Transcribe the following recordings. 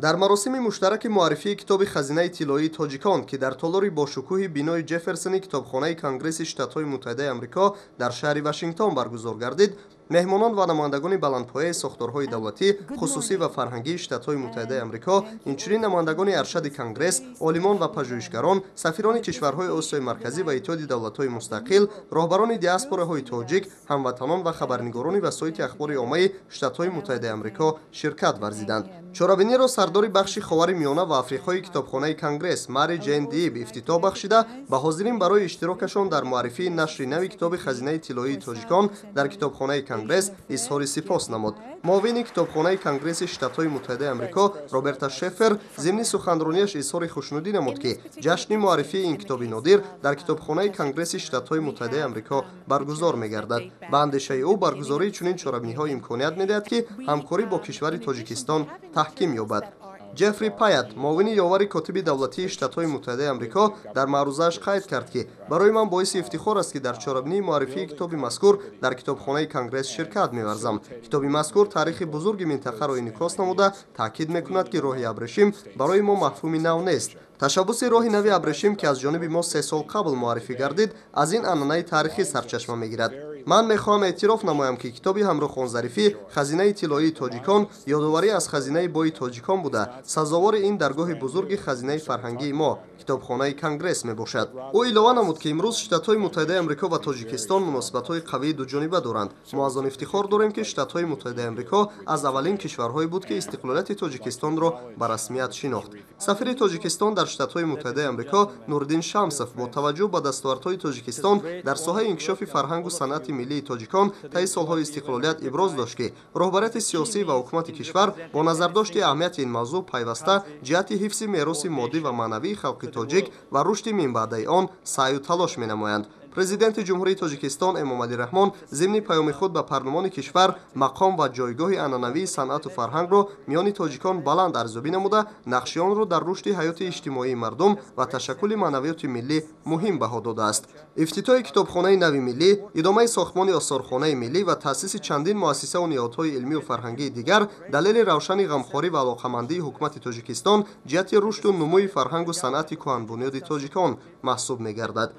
در مراسم مشترک معرفی کتاب خزینه طلایی تاجیکان که در تالار باشکوه بینای جفرسون کتابخانه کنگره شتات‌های متحده آمریکا در شهر واشنگتن برگزار گردید، مهمانان و نمایندگان بلندپایه ساختارهای دولتی، خصوصی و فرهنگی شتات‌های متحده آمریکا، اینچنین نمایندگان ارشد کنگره، عالمان و پژوهشگران، سفیران کشورهای آسیای مرکزی و اتحاد دولت‌های مستقل، راهبران دیاسپوراهای تاجیک، هموطنان و خبرنگاران وسایل اخبار عامه شتات‌های متحده آمریکا شرکت ورزیدند. چرابینی را سردار بخش خاور میانه و افریقای کتابخانه کنگره ماری جین دیب افتتاح بخشیده به حاضرین برای اشتراکشان در معرفی نشر نو کتاب خزینه طلایی تاجیکان در کتابخانه کنگره اظهار سپاس نمود. معاون کتابخانه کنگره شتات‌های متحده آمریکا رابرتا شفر ضمن سخنرانیش اظهار خوشنودی نمود که جشن معرفی این کتاب نادر در کتابخانه کنگره شتات‌های متحده آمریکا برگزار می‌گردد. به اندیشه او برگزاری چنین چرابینی‌ها امکانیت می‌دهد که همکاری با کشور تاجیکستان تحکیم یابد. جفری پایت، معاون یاور کاتب دولتی شتات‌های متحده آمریکا، در معروضه‌اش قید کرد که برای من باعث افتخار است که در چهاربینی معرفی کتاب مذکور در کتابخانه کنگره شرکت می‌ورزم. کتاب مذکور تاریخ بزرگ منطقه را انعکاس نموده تاکید می‌کند که راه ابریشم برای ما مفهوم نو نیست. تشبث راه نو ابریشم که از جانب ما 3 سال قبل معرفی گردید از این عنعنه تاریخی سرچشمه می‌گیرد. من می‌خواهم اعتراف نمایم که کتاب همراه خان ظریفی خزینه طلایی تاجیکان یادآوری از خزینه بای تاجیکان بوده سزاوار این درگاه بزرگ خزینه فرهنگی ما کتابخانه کنگره میباشد. او اعلام نمود که امروز شتات‌های متحده آمریکا و تاجیکستان مناسبت‌های قوی دوجانبه دارند. ما از آن افتخار داریم که شتات‌های متحده آمریکا از اولین کشورهایی بود که استقلالیت تاجیکستان را به رسمیت شناخت. سفیر تاجیکستان در شتات‌های متحده آمریکا نوردین شمسوف با توجه به دستاوردهای تاجیکستان در ساحه انکشاف فرهنگ و صنعت ملی تاجیکان طی سال‌های استقلالیت ابراز داشت که راهبریت سیاسی و حکومت کشور با نظرداشت اهمیت این موضوع پیوسته جهت حفظ میراث مادی و معنوی خلق تاجیک و رشد من بعد آن سعی و تلاش می‌نمایند. پرزیدنت جمهوری تاجیکستان امامعلی رحمان ضمن پیام خود به پارلمان کشور مقام و جایگاه عنعنوی صنعت و فرهنگ را میان تاجیکان بلند ارزیابی نموده نقش آن را در رشد حیات اجتماعی مردم و تشکل معنویات ملی مهم بها داده است. افتتاح کتابخانه نو ملی، ادامه ساختمان آثارخانه ملی و تأسیس چندین مؤسسه و نهادهای علمی و فرهنگی دیگر دلیل روشن غمخواری و علاقه‌مندی حکومت تاجیکستان جهت رشد و نموی فرهنگ و صنعت کهن‌بنیاد تاجیکان محسوب می‌گردد.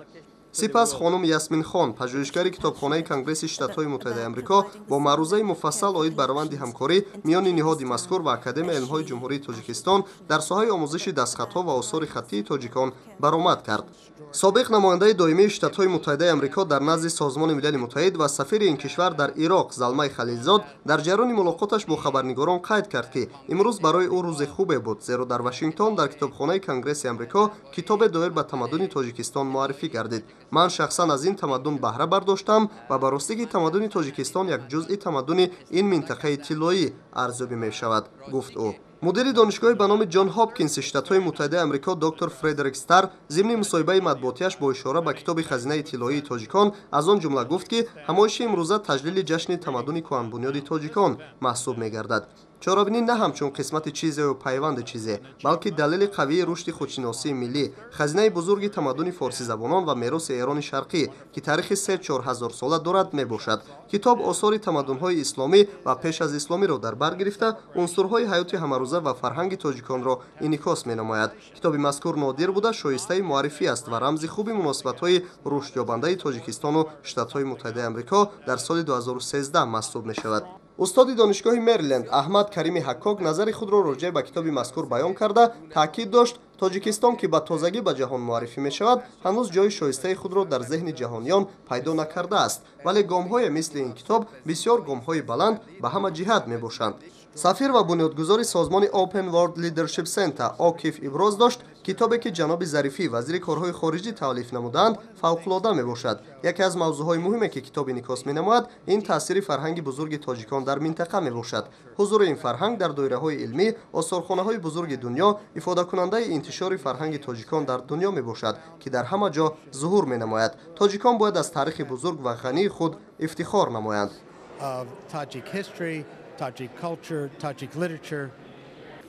سپس خانم یاسمین خان، پژوهشگر کتابخانه کنگره شتات‌های متحده آمریکا، با معروضه مفصل آید بر روند همکاری میان نهاد مذکور و اکادمی علم‌های جمهوری تاجیکستان در ساحه آموزش دستخط‌ها و آثار خطی تاجیکان برآمد کرد. سابق نماینده دائمی شتات‌های متحده آمریکا در نزد سازمان ملل متحد و سفیر این کشور در عراق زلمه خلیلزاد در جریان ملاقاتش با خبرنگاران قید کرد که امروز برای او روز خوبی بود، زیرا در واشنگتن در کتابخانه کنگره آمریکا کتاب دایر به تمدن تاجیکستان معرفی گردید. من شخصا از این تمدن بهره برداشتم و به راستی تمدن تاجیکستان یک جزء تمدن این منطقه طلایی ارزیابی می شود، گفت او. مدیر دانشگاه به نام جان هاپکینز شتات‌های متحده آمریکا دکتر فردریک ستار ضمن مصاحبه مطبوعاتیش با اشاره به کتاب خزینه طلایی تاجیکان از آن جمله گفت که همایش امروزه تجلیل جشن تمدن کهن‌بنیاد تاجیکان محسوب می‌گردد. چهاربینی نه همچون قسمت چیزی و پیوند چیزی، بلکه دلیل قوی رشد خودشناسی ملی، خزینه بزرگ تمدن فارسی زبانان و میراث ایران شرقی که تاریخ 3-4 هزار ساله دارد میباشد. کتاب آثار تمدن‌های اسلامی و پیش از اسلامی را در بر گرفته عنصرهای حیات همروزه و فرهنگ تاجیکان را انعکاس می‌نماید. کتاب مذکور نادر بوده شایسته معرفی است و رمز خوب مناسبت‌های رشد یابنده تاجیکستان و شتات‌های متحده آمریکا در سال 2013 محسوب می‌شود. استاد دانشگاه مریلند احمد کریم حکاک نظر خود را راجع به کتاب مذکور بیان کرده تاکید داشت تاجیکستان که با تازگی به جهان معرفی می شود هنوز جای شایسته خود را در ذهن جهانیان پیدا نکرده است، ولی گام‌های مثل این کتاب بسیار گام‌های بلند به همه جهت می باشند. سفیر و بنیادگذار سازمان Open World Leadership Center عاکف ابراز داشت کتابی که جناب ظریفی وزیر کارهای خارجی تالیف نمودند فوق‌العاده می باشد. یکی از موضوعهای مهمی که کتاب انعکاس می نماید این تاثیر فرهنگ بزرگ تاجیکان در منطقه می باشد. حضور این فرهنگ در دایره‌های علمی، آثارخانه‌های بزرگ دنیا افاده کننده انتشار فرهنگ تاجیکان در دنیا می باشد که در همه جا ظهور می نماید. تاجیکان باید از تاریخ بزرگ و غنی خود افتخار نمایند.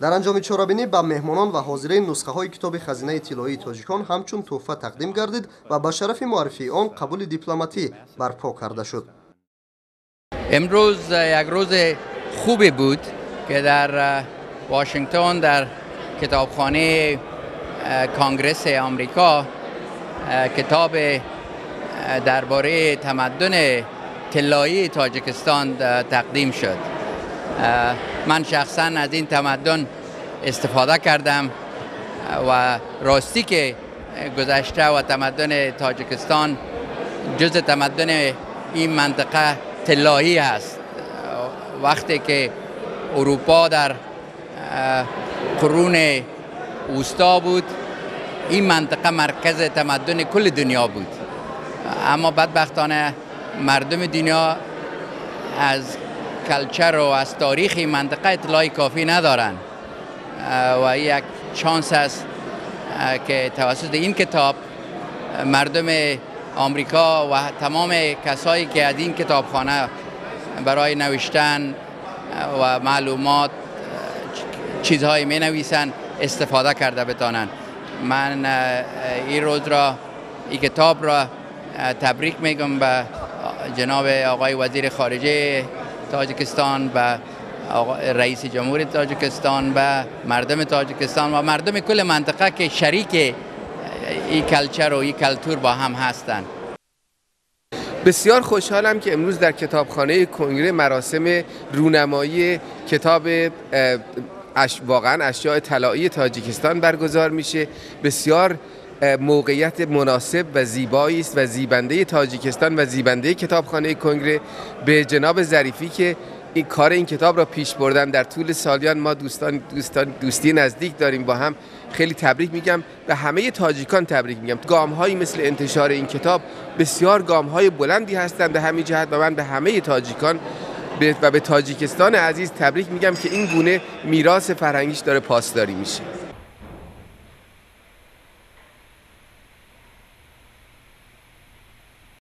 در انجام چهاربینی به مهمانان و حاضرین نسخه های کتاب خزینه طلایی تاجیکان همچون تحفه تقدیم گردید و به شرف معرفی آن قبول دیپلماتی برپا کرده شد. امروز یک روز خوبی بود که در واشنگتن در کتابخانه کانگرس آمریکا کتاب درباره تمدن طلایی تاجیکستان تقدیم شد. من شخصا از این تمدن استفاده کردم و راستی که گذشته و تمدن تاجیکستان جز تمدن این منطقه طلایی هست. وقتی که اروپا در قرون وسطا بود، این منطقه مرکز تمدن کل دنیا بود، اما بدبختانه مردم دنیا از کلچر و از تاریخ این منطقه اطلاعی کافی ندارن و یک شانس است که توسط این کتاب مردم آمریکا و تمام کسایی که از این کتابخانه برای نوشتن و معلومات چیزهایی می نویسن استفاده کرده بتانند. من این روز را، این کتاب را تبریک میگم به جناب آقای وزیر خارجه تاجیکستان، به رئیس جمهور تاجیکستان، به مردم تاجیکستان و مردم کل منطقه که شریک این کلچر و این کلتور با هم هستند. بسیار خوشحالم که امروز در کتابخانه کنگره مراسم رونمایی کتاب واقعا اشیاء طلایی تاجیکستان برگزار میشه. بسیار موقعیت مناسب و زیبایی است و زیبنده تاجیکستان و زیبنده کتابخانه کنگره. به جناب ظریفی که این کتاب را پیش بردن در طول سالیان، ما دوستی نزدیک داریم با هم، خیلی تبریک میگم. به همه تاجیکان تبریک میگم. گام‌هایی مثل انتشار این کتاب بسیار گام‌های بلندی هستند به همین جهت و من به همه تاجیکان و به تاجیکستان عزیز تبریک میگم که این گونه میراث فرهنگیش داره پاسداری میشه.